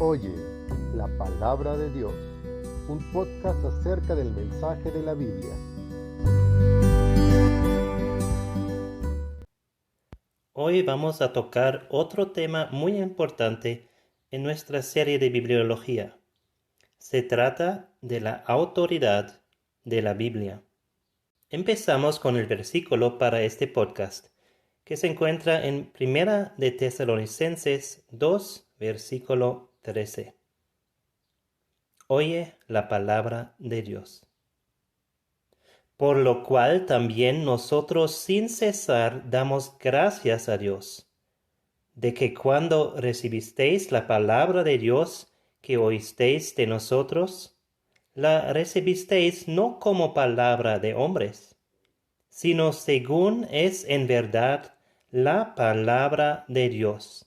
Oye, la palabra de Dios, un podcast acerca del mensaje de la Biblia. Hoy vamos a tocar otro tema muy importante en nuestra serie de bibliología. Se trata de la autoridad de la Biblia. Empezamos con el versículo para este podcast, que se encuentra en Primera de Tesalonicenses 2, versículo 13. Oye la palabra de Dios. Por lo cual también nosotros sin cesar damos gracias a Dios, de que cuando recibisteis la palabra de Dios que oísteis de nosotros, la recibisteis no como palabra de hombres, sino según es en verdad la palabra de Dios,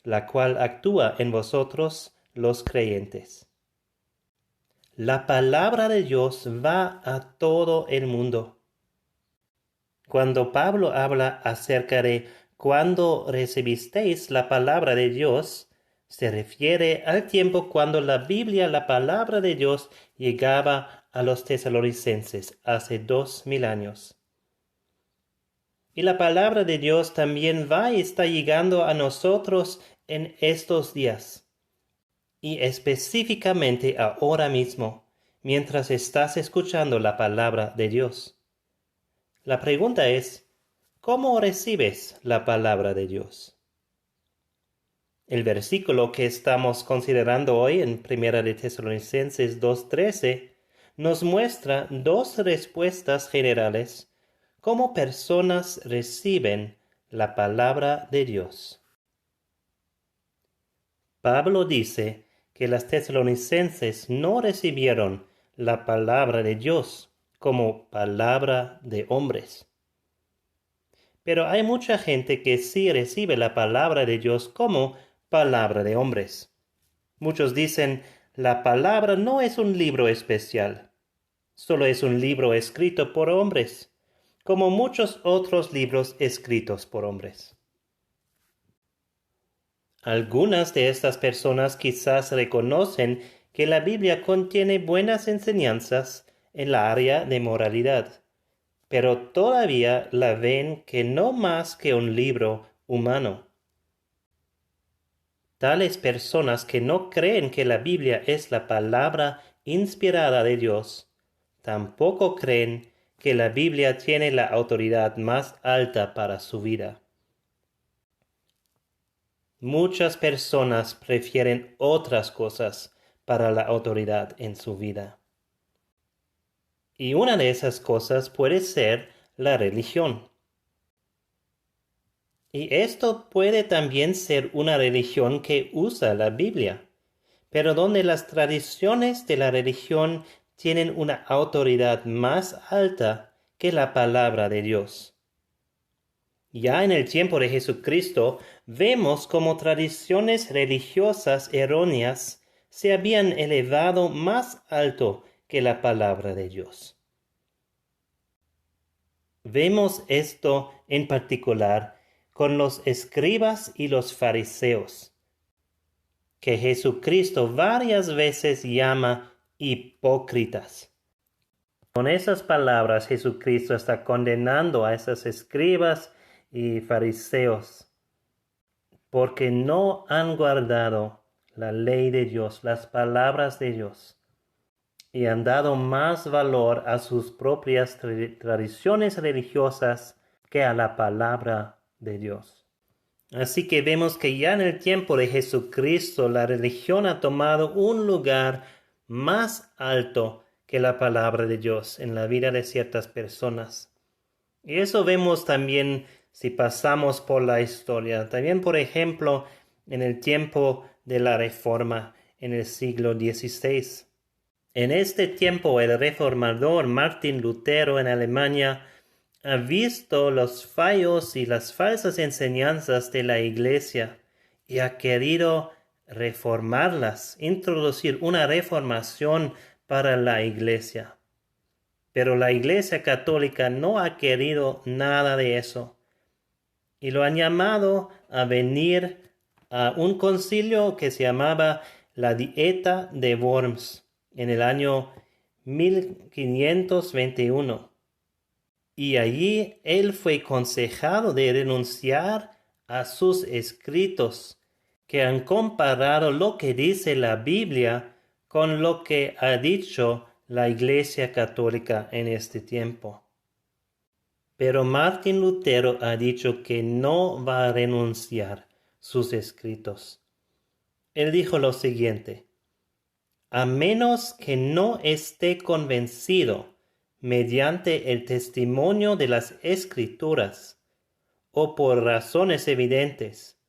la cual actúa en vosotros los creyentes. La palabra de Dios va a todo el mundo. Cuando Pablo habla acerca de cuando recibisteis la palabra de Dios, se refiere al tiempo cuando la Biblia, la palabra de Dios, llegaba a los tesalonicenses hace 2000 años. Y la palabra de Dios también va y está llegando a nosotros en estos días. Y específicamente ahora mismo, mientras estás escuchando la palabra de Dios. La pregunta es, ¿cómo recibes la palabra de Dios? El versículo que estamos considerando hoy en 1 de Tesalonicenses 2:13 nos muestra dos respuestas generales cómo personas reciben la palabra de Dios. Pablo dice que las tesalonicenses no recibieron la palabra de Dios como palabra de hombres. Pero hay mucha gente que sí recibe la palabra de Dios como palabra de hombres. Muchos dicen, la palabra no es un libro especial, solo es un libro escrito por hombres, como muchos otros libros escritos por hombres. Algunas de estas personas quizás reconocen que la Biblia contiene buenas enseñanzas en la área de moralidad, pero todavía la ven que no más que un libro humano. Tales personas que no creen que la Biblia es la palabra inspirada de Dios, tampoco creen que la Biblia tiene la autoridad más alta para su vida. Muchas personas prefieren otras cosas para la autoridad en su vida. Y una de esas cosas puede ser la religión. Y esto puede también ser una religión que usa la Biblia, pero donde las tradiciones de la religión tienen una autoridad más alta que la palabra de Dios. Ya en el tiempo de Jesucristo, vemos cómo tradiciones religiosas erróneas se habían elevado más alto que la palabra de Dios. Vemos esto en particular con los escribas y los fariseos, que Jesucristo varias veces llama hipócritas. Con esas palabras Jesucristo está condenando a esos escribas y fariseos, porque no han guardado la ley de Dios, las palabras de Dios, y han dado más valor a sus propias tradiciones religiosas que a la palabra de Dios. Así que vemos que ya en el tiempo de Jesucristo la religión ha tomado un lugar más alto que la palabra de Dios en la vida de ciertas personas. Y eso vemos también si pasamos por la historia. También, por ejemplo, en el tiempo de la Reforma, en el siglo XVI. En este tiempo, el reformador Martín Lutero en Alemania ha visto los fallos y las falsas enseñanzas de la Iglesia y ha querido reformarlas, introducir una reformación para la Iglesia. Pero la Iglesia Católica no ha querido nada de eso. Y lo han llamado a venir a un concilio que se llamaba la Dieta de Worms en el año 1521. Y allí él fue aconsejado de renunciar a sus escritos, que han comparado lo que dice la Biblia con lo que ha dicho la Iglesia Católica en este tiempo. Pero Martín Lutero ha dicho que no va a renunciar sus escritos. Él dijo lo siguiente: a menos que no esté convencido mediante el testimonio de las Escrituras o por razones evidentes,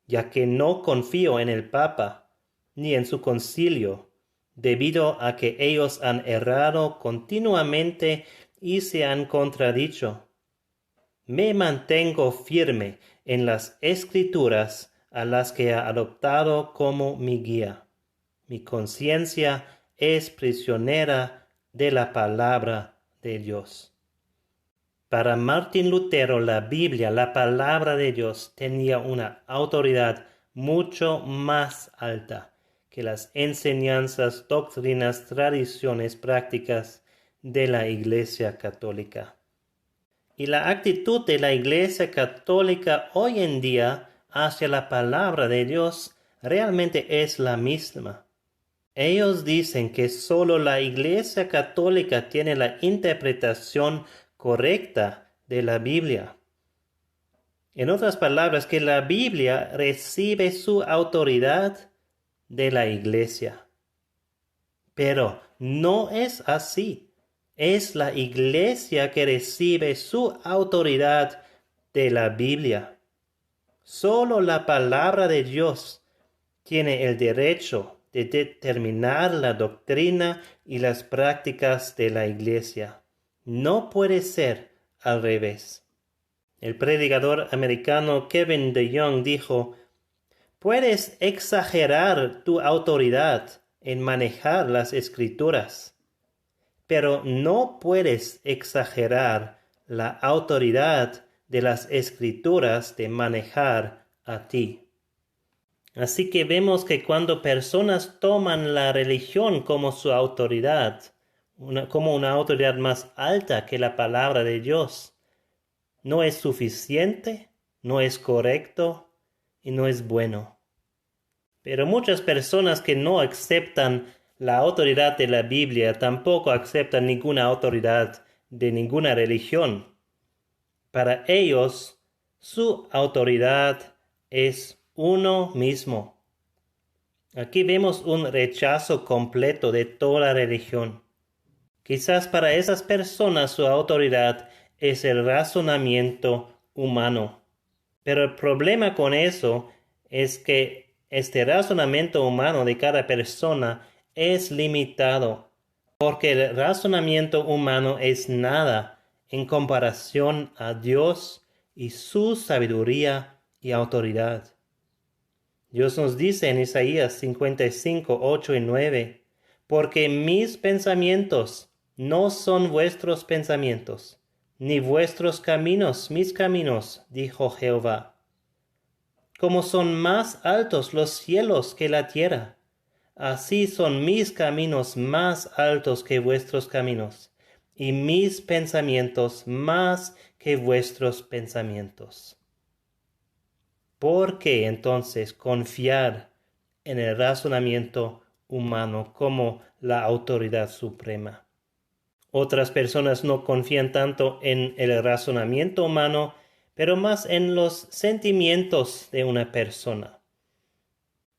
ya que no confío en el Papa ni en su concilio, debido a que ellos han errado continuamente y se han contradicho. Me mantengo firme en las Escrituras a las que he adoptado como mi guía. Mi conciencia es prisionera de la palabra de Dios. Para Martín Lutero, la Biblia, la palabra de Dios, tenía una autoridad mucho más alta que las enseñanzas, doctrinas, tradiciones, prácticas de la Iglesia Católica. Y la actitud de la Iglesia Católica hoy en día hacia la palabra de Dios realmente es la misma. Ellos dicen que solo la Iglesia Católica tiene la interpretación correcta de la Biblia. En otras palabras, que la Biblia recibe su autoridad de la Iglesia. Pero no es así. Es la Iglesia que recibe su autoridad de la Biblia. Solo la palabra de Dios tiene el derecho de determinar la doctrina y las prácticas de la Iglesia. No puede ser al revés. El predicador americano Kevin DeYoung dijo: puedes exagerar tu autoridad en manejar las Escrituras, pero no puedes exagerar la autoridad de las Escrituras de manejar a ti. Así que vemos que cuando personas toman la religión como su autoridad, como una autoridad más alta que la palabra de Dios, no es suficiente, no es correcto y no es bueno. Pero muchas personas que no aceptan la autoridad de la Biblia tampoco aceptan ninguna autoridad de ninguna religión. Para ellos, su autoridad es uno mismo. Aquí vemos un rechazo completo de toda religión. Quizás para esas personas su autoridad es el razonamiento humano. Pero el problema con eso es que este razonamiento humano de cada persona es limitado, porque el razonamiento humano es nada en comparación a Dios y su sabiduría y autoridad. Dios nos dice en Isaías 55, 8 y 9, porque mis pensamientos no son vuestros pensamientos, ni vuestros caminos mis caminos, dijo Jehová. Como son más altos los cielos que la tierra, así son mis caminos más altos que vuestros caminos, y mis pensamientos más que vuestros pensamientos. ¿Por qué entonces confiar en el razonamiento humano como la autoridad suprema? Otras personas no confían tanto en el razonamiento humano, pero más en los sentimientos de una persona.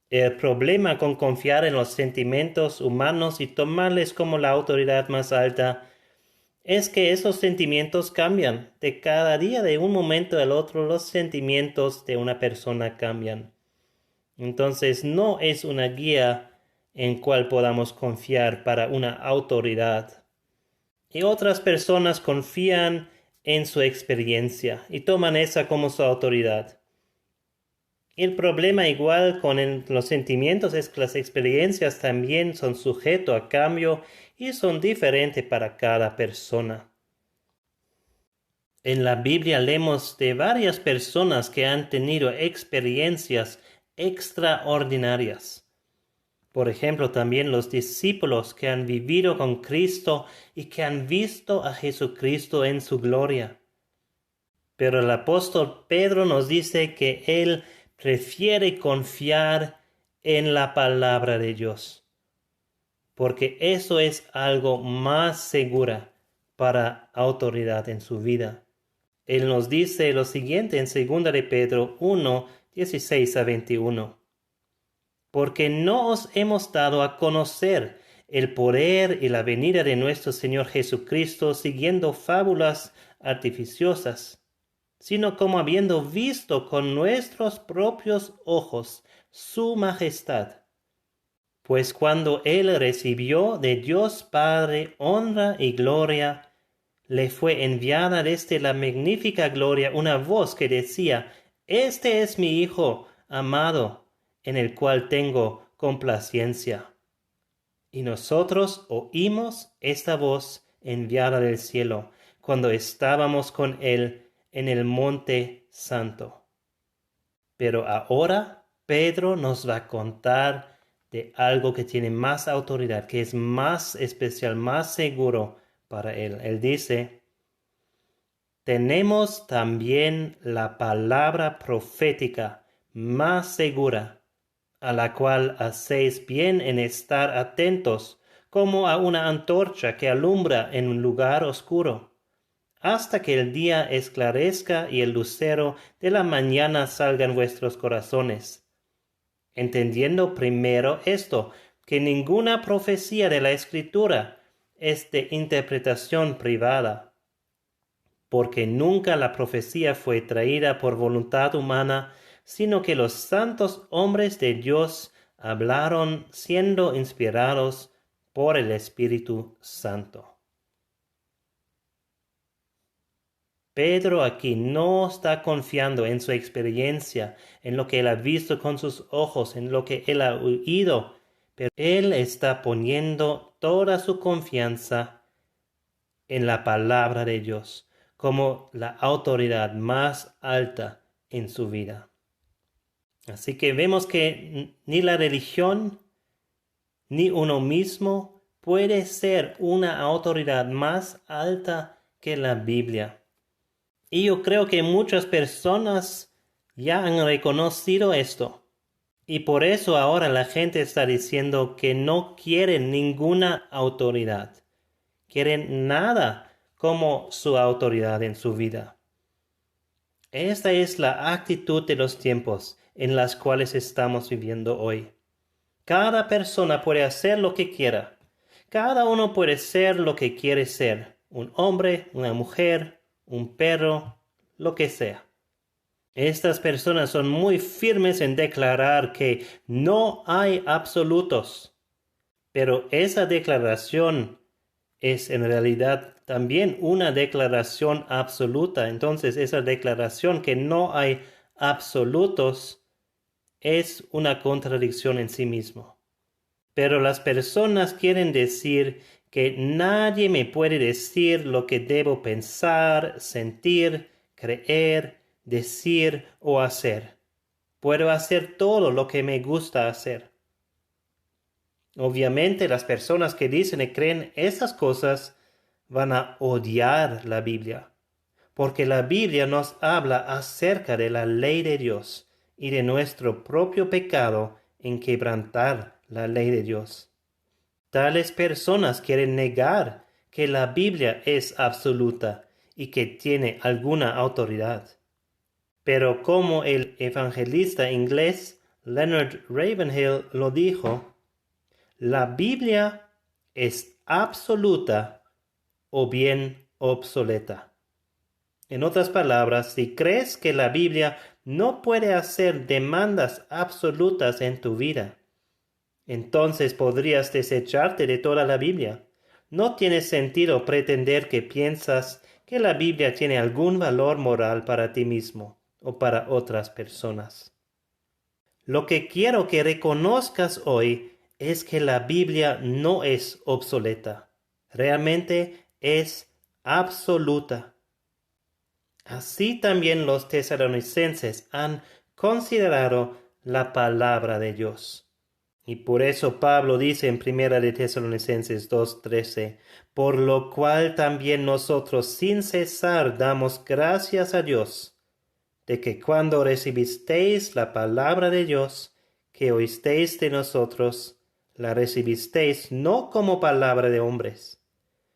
El problema con confiar en los sentimientos humanos y tomarles como la autoridad más alta es que esos sentimientos cambian. De cada día, de un momento al otro, los sentimientos de una persona cambian. Entonces, no es una guía en cual podamos confiar para una autoridad. Y otras personas confían en su experiencia y toman esa como su autoridad. El problema igual con los sentimientos es que las experiencias también son sujetos a cambio y son diferentes para cada persona. En la Biblia leemos de varias personas que han tenido experiencias extraordinarias. Por ejemplo, también los discípulos que han vivido con Cristo y que han visto a Jesucristo en su gloria. Pero el apóstol Pedro nos dice que él prefiere confiar en la palabra de Dios, porque eso es algo más segura para autoridad en su vida. Él nos dice lo siguiente en 2 de Pedro 1, 16 a 21. Porque no os hemos dado a conocer el poder y la venida de nuestro Señor Jesucristo siguiendo fábulas artificiosas, sino como habiendo visto con nuestros propios ojos su majestad. Pues cuando Él recibió de Dios Padre honra y gloria, le fue enviada desde la magnífica gloria una voz que decía: Este es mi Hijo amado, en el cual tengo complacencia. Y nosotros oímos esta voz enviada del cielo, cuando estábamos con Él en el monte santo. Pero ahora Pedro nos va a contar de algo que tiene más autoridad, que es más especial, más seguro para él. Él dice: tenemos también la palabra profética más segura, a la cual hacéis bien en estar atentos, como a una antorcha que alumbra en un lugar oscuro, hasta que el día esclarezca y el lucero de la mañana salga en vuestros corazones. Entendiendo primero esto, que ninguna profecía de la Escritura es de interpretación privada, porque nunca la profecía fue traída por voluntad humana, sino que los santos hombres de Dios hablaron siendo inspirados por el Espíritu Santo. Pedro aquí no está confiando en su experiencia, en lo que él ha visto con sus ojos, en lo que él ha oído, pero él está poniendo toda su confianza en la palabra de Dios como la autoridad más alta en su vida. Así que vemos que ni la religión ni uno mismo puede ser una autoridad más alta que la Biblia. Y yo creo que muchas personas ya han reconocido esto. Y por eso ahora la gente está diciendo que no quieren ninguna autoridad. Quieren nada como su autoridad en su vida. Esta es la actitud de los tiempos en las cuales estamos viviendo hoy. Cada persona puede hacer lo que quiera. Cada uno puede ser lo que quiere ser. Un hombre, una mujer, un perro, lo que sea. Estas personas son muy firmes en declarar que no hay absolutos. Pero esa declaración es en realidad también una declaración absoluta. Entonces, esa declaración que no hay absolutos es una contradicción en sí mismo. Pero las personas quieren decir que nadie me puede decir lo que debo pensar, sentir, creer, decir o hacer. Puedo hacer todo lo que me gusta hacer. Obviamente las personas que dicen y creen esas cosas van a odiar la Biblia, porque la Biblia nos habla acerca de la ley de Dios y de nuestro propio pecado en quebrantar la ley de Dios. Tales personas quieren negar que la Biblia es absoluta y que tiene alguna autoridad. Pero como el evangelista inglés Leonard Ravenhill lo dijo, la Biblia es absoluta o bien obsoleta. En otras palabras, si crees que la Biblia no puede hacer demandas absolutas en tu vida, entonces podrías desecharte de toda la Biblia. No tiene sentido pretender que piensas que la Biblia tiene algún valor moral para ti mismo o para otras personas. Lo que quiero que reconozcas hoy es que la Biblia no es obsoleta. Realmente es absoluta. Así también los tesalonicenses han considerado la palabra de Dios. Y por eso Pablo dice en 1 de Tesalonicenses 2:13, por lo cual también nosotros sin cesar damos gracias a Dios, de que cuando recibisteis la palabra de Dios, que oísteis de nosotros, la recibisteis no como palabra de hombres,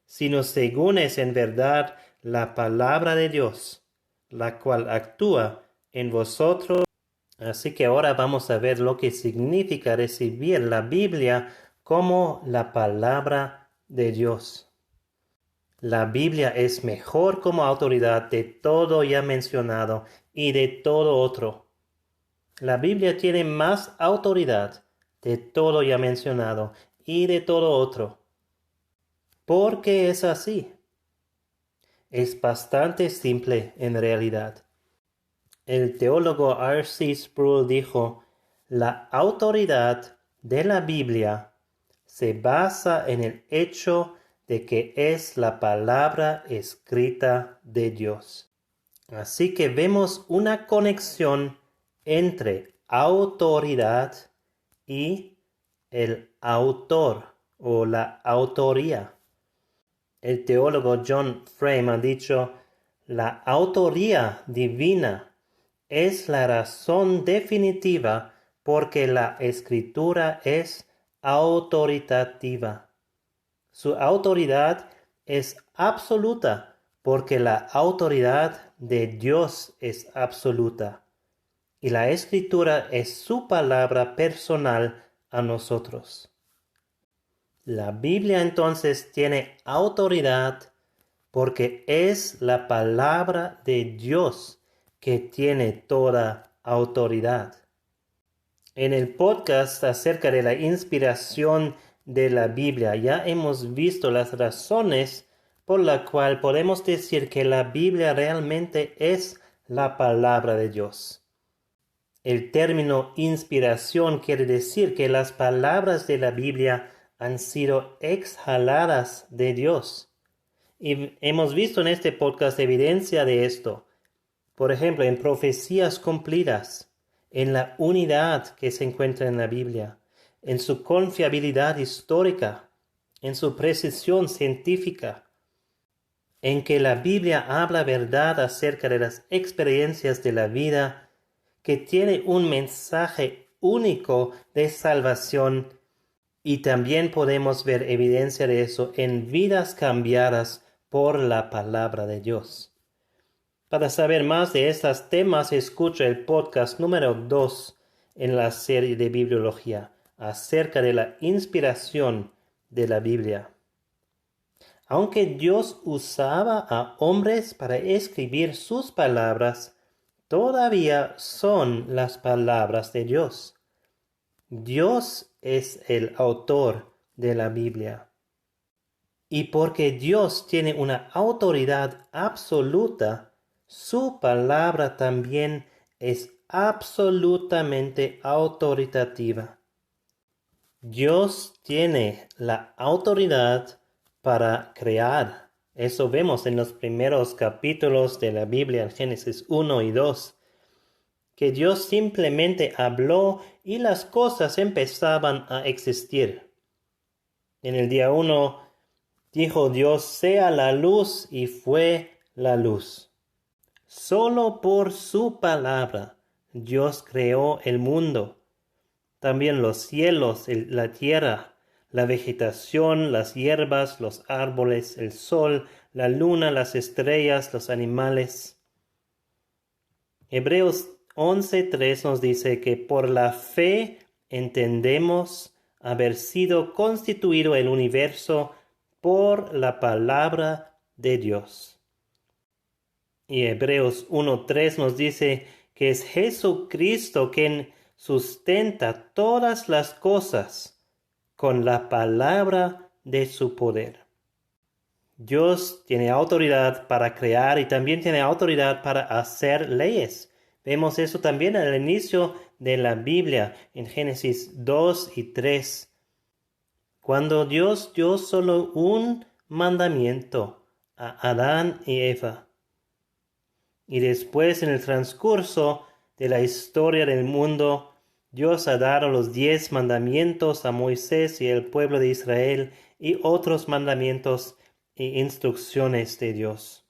sino según es en verdad la palabra de Dios, la cual actúa en vosotros. Así que ahora vamos a ver lo que significa recibir la Biblia como la palabra de Dios. La Biblia es mejor como autoridad de todo ya mencionado y de todo otro. La Biblia tiene más autoridad de todo ya mencionado y de todo otro. ¿Por qué es así? Es bastante simple en realidad. El teólogo R.C. Sproul dijo, la autoridad de la Biblia se basa en el hecho de que es la palabra escrita de Dios. Así que vemos una conexión entre autoridad y el autor o la autoría. El teólogo John Frame ha dicho, la autoría divina es la razón definitiva porque la escritura es autoritativa. Su autoridad es absoluta porque la autoridad de Dios es absoluta. Y la escritura es su palabra personal a nosotros. La Biblia entonces tiene autoridad porque es la palabra de Dios que tiene toda autoridad. En el podcast acerca de la inspiración de la Biblia ya hemos visto las razones por las cuales podemos decir que la Biblia realmente es la palabra de Dios. El término inspiración quiere decir que las palabras de la Biblia han sido exhaladas de Dios. Y hemos visto en este podcast evidencia de esto. Por ejemplo, en profecías cumplidas, en la unidad que se encuentra en la Biblia, en su confiabilidad histórica, en su precisión científica, en que la Biblia habla verdad acerca de las experiencias de la vida, que tiene un mensaje único de salvación, y también podemos ver evidencia de eso en vidas cambiadas por la palabra de Dios. Para saber más de estos temas, escucha el podcast número 2 en la serie de Bibliología acerca de la inspiración de la Biblia. Aunque Dios usaba a hombres para escribir sus palabras, todavía son las palabras de Dios. Dios es el autor de la Biblia. Y porque Dios tiene una autoridad absoluta, su palabra también es absolutamente autoritativa. Dios tiene la autoridad para crear. Eso vemos en los primeros capítulos de la Biblia, en Génesis 1 y 2. Que Dios simplemente habló y las cosas empezaban a existir. En el día 1 dijo Dios, sea la luz, y fue la luz. Solo por su palabra Dios creó el mundo, también los cielos, la tierra, la vegetación, las hierbas, los árboles, el sol, la luna, las estrellas, los animales. Hebreos 11:3 nos dice que por la fe entendemos haber sido constituido el universo por la palabra de Dios. Y Hebreos 1:3 nos dice que es Jesucristo quien sustenta todas las cosas con la palabra de su poder. Dios tiene autoridad para crear y también tiene autoridad para hacer leyes. Vemos eso también al inicio de la Biblia, en Génesis 2 y 3. Cuando Dios dio solo un mandamiento a Adán y Eva. Y después, en el transcurso de la historia del mundo, Dios ha dado los 10 mandamientos a Moisés y al pueblo de Israel y otros mandamientos e instrucciones de Dios.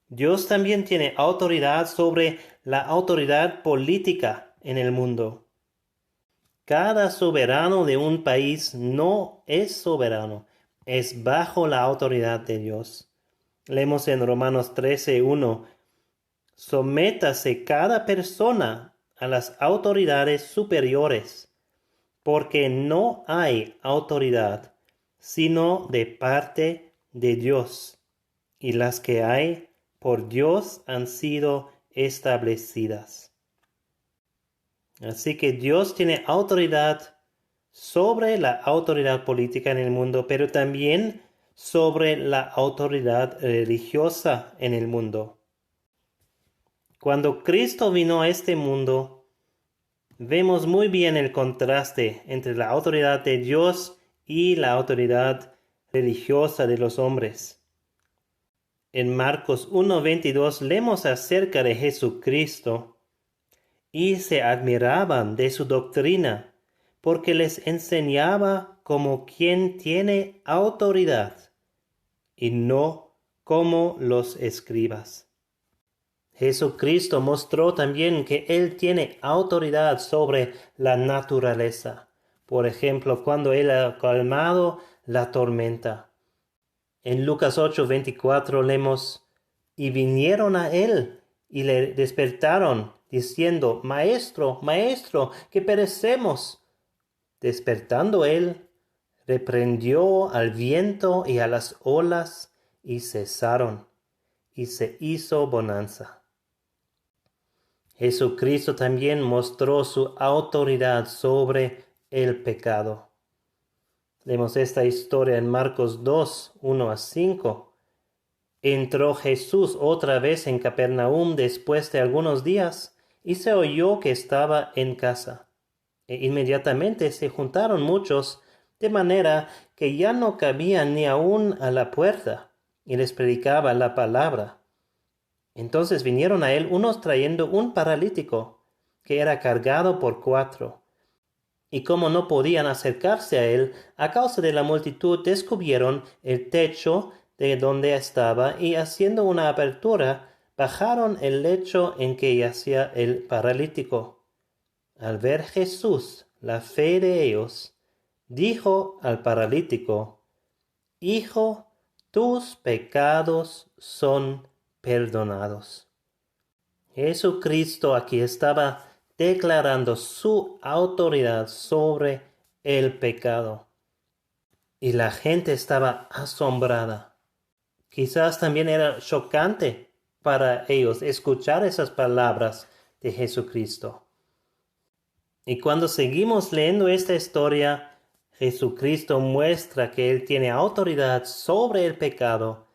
Dios también tiene autoridad sobre la autoridad política en el mundo. Cada soberano de un país no es soberano, es bajo la autoridad de Dios. Leemos en Romanos 13:1: sométase cada persona a las autoridades superiores, porque no hay autoridad sino de parte de Dios, y las que hay por Dios han sido establecidas. Así que Dios tiene autoridad sobre la autoridad política en el mundo, pero también sobre la autoridad religiosa en el mundo. Cuando Cristo vino a este mundo, vemos muy bien el contraste entre la autoridad de Dios y la autoridad religiosa de los hombres. En Marcos 1:22 leemos acerca de Jesucristo, y se admiraban de su doctrina, porque les enseñaba como quien tiene autoridad, y no como los escribas. Jesucristo mostró también que Él tiene autoridad sobre la naturaleza. Por ejemplo, cuando Él ha calmado la tormenta. En Lucas 8:24 leemos: y vinieron a Él y le despertaron, diciendo: Maestro, Maestro, que perecemos. Despertando Él, reprendió al viento y a las olas, y cesaron, y se hizo bonanza. Jesucristo también mostró su autoridad sobre el pecado. Leemos esta historia en Marcos 2:1-5. Entró Jesús otra vez en Capernaum después de algunos días, y se oyó que estaba en casa. E inmediatamente se juntaron muchos, de manera que ya no cabían ni aun a la puerta, y les predicaba la palabra. Entonces vinieron a él unos trayendo un paralítico, que era cargado por 4. Y como no podían acercarse a él, a causa de la multitud, descubrieron el techo de donde estaba, y haciendo una apertura, bajaron el lecho en que yacía el paralítico. Al ver Jesús la fe de ellos, dijo al paralítico: Hijo, tus pecados son perdonados. Jesucristo aquí estaba declarando su autoridad sobre el pecado. Y la gente estaba asombrada. Quizás también era chocante para ellos escuchar esas palabras de Jesucristo. Y cuando seguimos leyendo esta historia, Jesucristo muestra que Él tiene autoridad sobre el pecado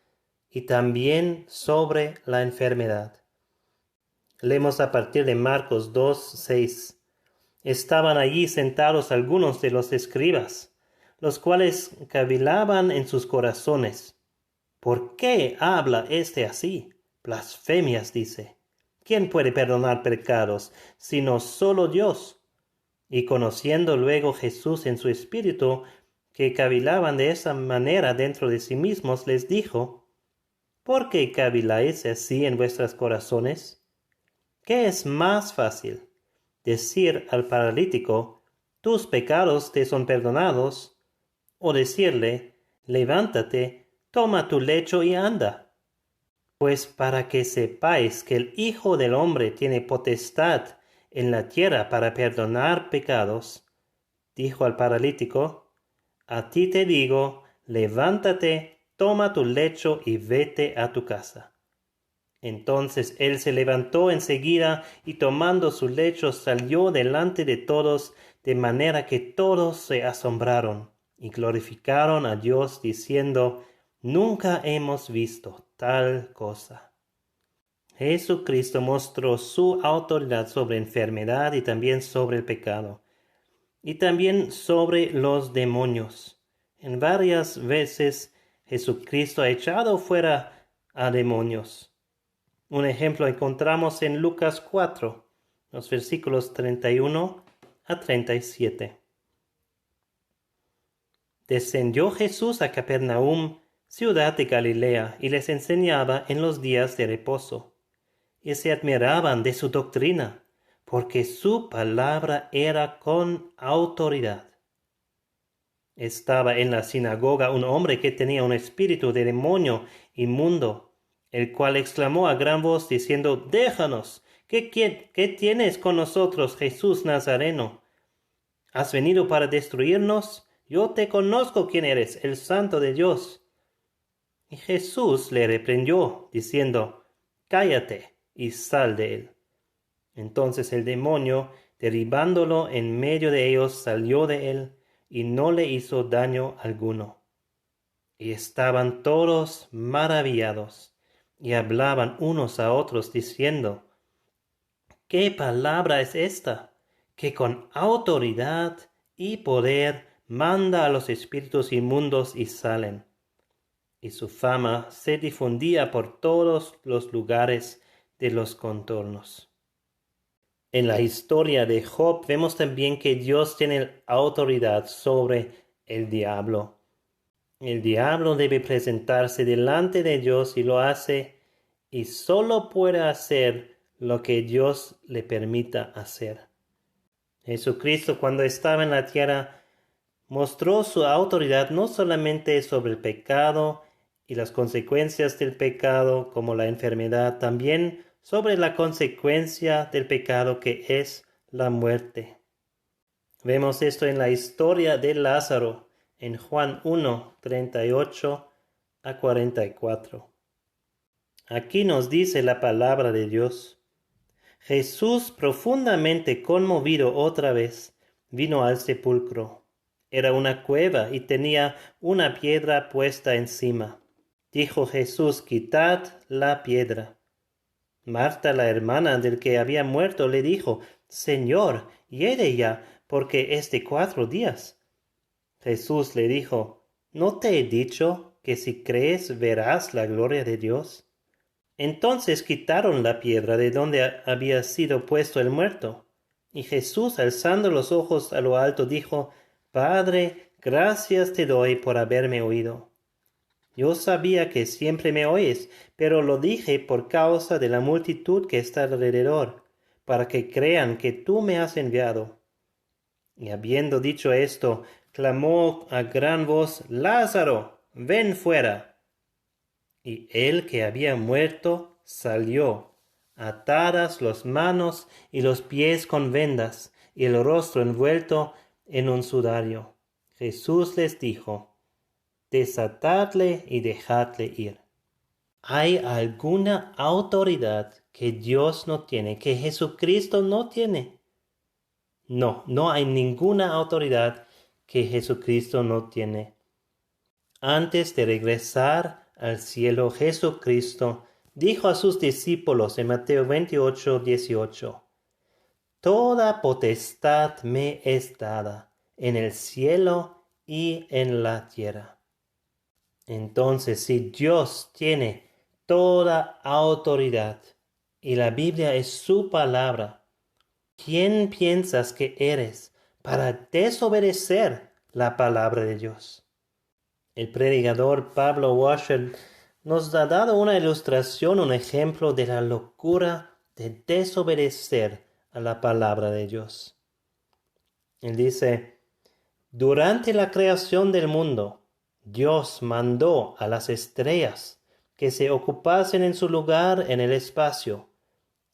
y también sobre la enfermedad. Leemos a partir de Marcos 2:6. Estaban allí sentados algunos de los escribas, los cuales cavilaban en sus corazones: ¿por qué habla éste así? Blasfemias dice. ¿Quién puede perdonar pecados, sino solo Dios? Y conociendo luego Jesús en su espíritu que cavilaban de esa manera dentro de sí mismos, les dijo: ¿por qué caviláis así en vuestros corazones? ¿Qué es más fácil, decir al paralítico: tus pecados te son perdonados, o decirle: levántate, toma tu lecho y anda? Pues para que sepáis que el Hijo del Hombre tiene potestad en la tierra para perdonar pecados, dijo al paralítico: a ti te digo, levántate, toma tu lecho y vete a tu casa. Entonces él se levantó enseguida, y tomando su lecho salió delante de todos, de manera que todos se asombraron y glorificaron a Dios, diciendo: nunca hemos visto tal cosa. Jesucristo mostró su autoridad sobre enfermedad y también sobre el pecado, y también sobre los demonios. En varias veces Jesucristo ha echado fuera a demonios. Un ejemplo encontramos en Lucas 4, los versículos 31 a 37. Descendió Jesús a Capernaum, ciudad de Galilea, y les enseñaba en los días de reposo. Y se admiraban de su doctrina, porque su palabra era con autoridad. Estaba en la sinagoga un hombre que tenía un espíritu de demonio inmundo, el cual exclamó a gran voz diciendo: «Déjanos, ¿qué tienes con nosotros, Jesús Nazareno? ¿Has venido para destruirnos? Yo te conozco quién eres, el Santo de Dios». Y Jesús le reprendió, diciendo: «Cállate y sal de él». Entonces el demonio, derribándolo en medio de ellos, salió de él, y no le hizo daño alguno. Y estaban todos maravillados, y hablaban unos a otros, diciendo: «¿Qué palabra es esta, que con autoridad y poder manda a los espíritus inmundos y salen?» Y su fama se difundía por todos los lugares de los contornos. En la historia de Job vemos también que Dios tiene autoridad sobre el diablo. El diablo debe presentarse delante de Dios y lo hace, y solo puede hacer lo que Dios le permita hacer. Jesucristo, cuando estaba en la tierra, mostró su autoridad no solamente sobre el pecado y las consecuencias del pecado, como la enfermedad, también sobre la consecuencia del pecado, que es la muerte. Vemos esto en la historia de Lázaro, en Juan 1, 38 a 44. Aquí nos dice la palabra de Dios: Jesús, profundamente conmovido otra vez, vino al sepulcro. Era una cueva y tenía una piedra puesta encima. Dijo Jesús: «Quitad la piedra». Marta, la hermana del que había muerto, le dijo: «Señor, hiede ya, porque es de 4 días». Jesús le dijo: «¿No te he dicho que si crees verás la gloria de Dios?». Entonces quitaron la piedra de donde había sido puesto el muerto. Y Jesús, alzando los ojos a lo alto, dijo: «Padre, gracias te doy por haberme oído. Yo sabía que siempre me oyes, pero lo dije por causa de la multitud que está alrededor, para que crean que tú me has enviado». Y habiendo dicho esto, clamó a gran voz: «Lázaro, ven fuera». Y el que había muerto salió, atadas las manos y los pies con vendas, y el rostro envuelto en un sudario. Jesús les dijo: «Desatadle y dejadle ir». ¿Hay alguna autoridad que Dios no tiene, que Jesucristo no tiene? No hay ninguna autoridad que Jesucristo no tiene. Antes de regresar al cielo, Jesucristo dijo a sus discípulos en Mateo 28, 18: «Toda potestad me es dada en el cielo y en la tierra». Entonces, si Dios tiene toda autoridad y la Biblia es su palabra, ¿quién piensas que eres para desobedecer la palabra de Dios? El predicador Pablo Washer nos ha dado una ilustración, un ejemplo de la locura de desobedecer a la palabra de Dios. Él dice: «Durante la creación del mundo, Dios mandó a las estrellas que se ocupasen en su lugar en el espacio,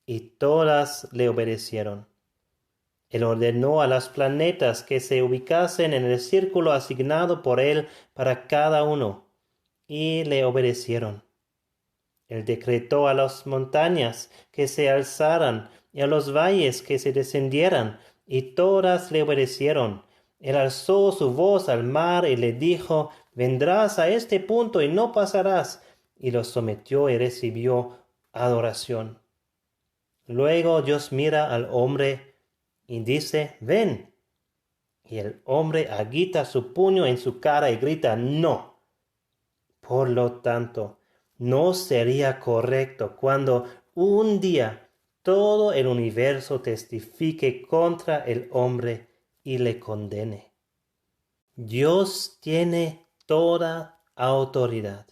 y todas le obedecieron. Él ordenó a los planetas que se ubicasen en el círculo asignado por él para cada uno, y le obedecieron. Él decretó a las montañas que se alzaran y a los valles que se descendieran, y todas le obedecieron. Él alzó su voz al mar y le dijo: «Vendrás a este punto y no pasarás», y los sometió y recibió adoración. Luego Dios mira al hombre y dice: «Ven». Y el hombre agita su puño en su cara y grita: «No». Por lo tanto, no sería correcto cuando un día todo el universo testifique contra el hombre y le condene. Dios tiene toda autoridad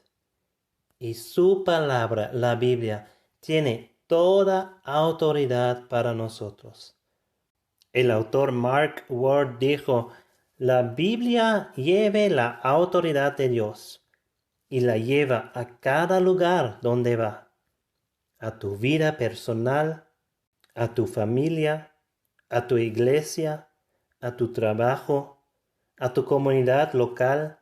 y su palabra, la Biblia, tiene toda autoridad para nosotros. El autor Mark Ward dijo: la Biblia lleva la autoridad de Dios y la lleva a cada lugar donde va, a tu vida personal, a tu familia, a tu iglesia, a tu trabajo, a tu comunidad local,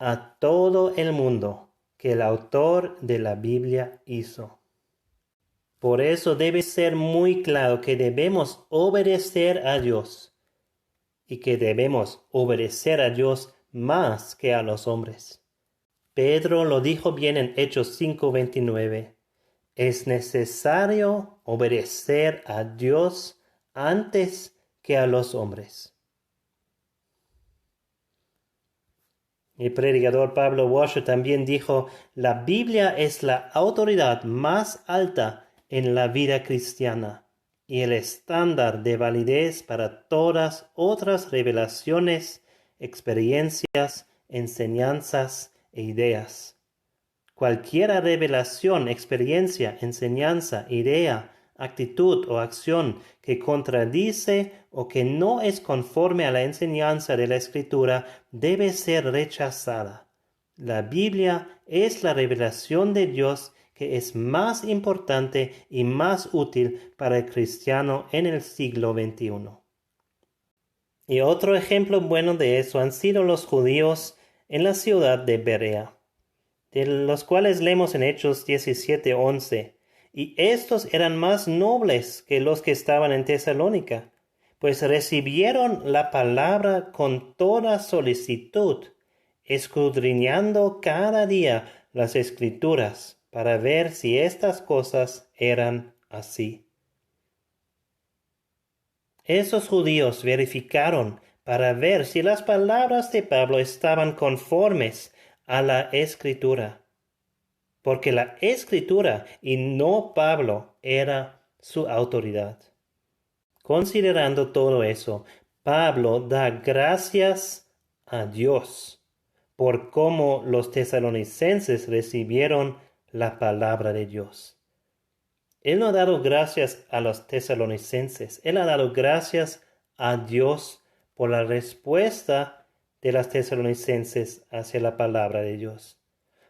a todo el mundo que el autor de la Biblia hizo. Por eso debe ser muy claro que debemos obedecer a Dios y que debemos obedecer a Dios más que a los hombres. Pedro lo dijo bien en Hechos 5:29. Es necesario obedecer a Dios antes que a los hombres. El predicador Pablo Washer también dijo: la Biblia es la autoridad más alta en la vida cristiana y el estándar de validez para todas otras revelaciones, experiencias, enseñanzas e ideas. Cualquier revelación, experiencia, enseñanza, idea, actitud o acción que contradice o que no es conforme a la enseñanza de la Escritura debe ser rechazada. La Biblia es la revelación de Dios que es más importante y más útil para el cristiano en el siglo XXI. Y otro ejemplo bueno de eso han sido los judíos en la ciudad de Berea, de los cuales leemos en Hechos 17:11. Y estos eran más nobles que los que estaban en Tesalónica, pues recibieron la palabra con toda solicitud, escudriñando cada día las Escrituras para ver si estas cosas eran así. Esos judíos verificaron para ver si las palabras de Pablo estaban conformes a la Escritura, porque la Escritura y no Pablo era su autoridad. Considerando todo eso, Pablo da gracias a Dios por cómo los tesalonicenses recibieron la palabra de Dios. Él no ha dado gracias a los tesalonicenses, él ha dado gracias a Dios por la respuesta de los tesalonicenses hacia la palabra de Dios,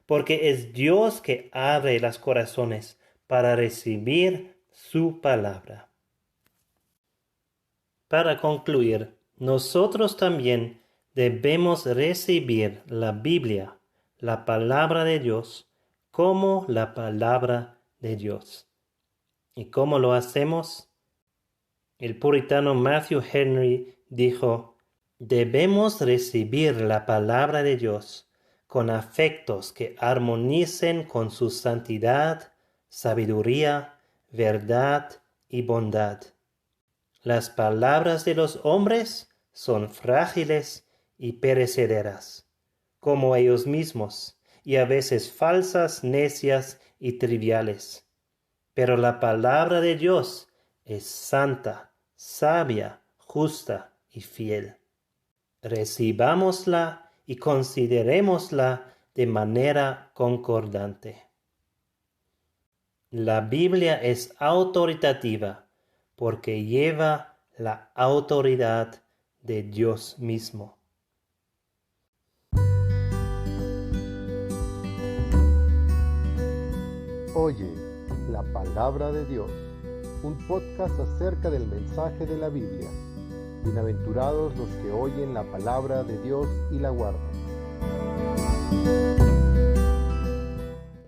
porque es Dios que abre los corazones para recibir su palabra. Para concluir, nosotros también debemos recibir la Biblia, la palabra de Dios, como la palabra de Dios. ¿Y cómo lo hacemos? El puritano Matthew Henry dijo: debemos recibir la palabra de Dios con afectos que armonicen con su santidad, sabiduría, verdad y bondad. Las palabras de los hombres son frágiles y perecederas, como ellos mismos, y a veces falsas, necias y triviales. Pero la palabra de Dios es santa, sabia, justa y fiel. Recibámosla y considerémosla de manera concordante. La Biblia es autoritativa porque lleva la autoridad de Dios mismo. Oye, la palabra de Dios, un podcast acerca del mensaje de la Biblia. Bienaventurados los que oyen la palabra de Dios y la guardan.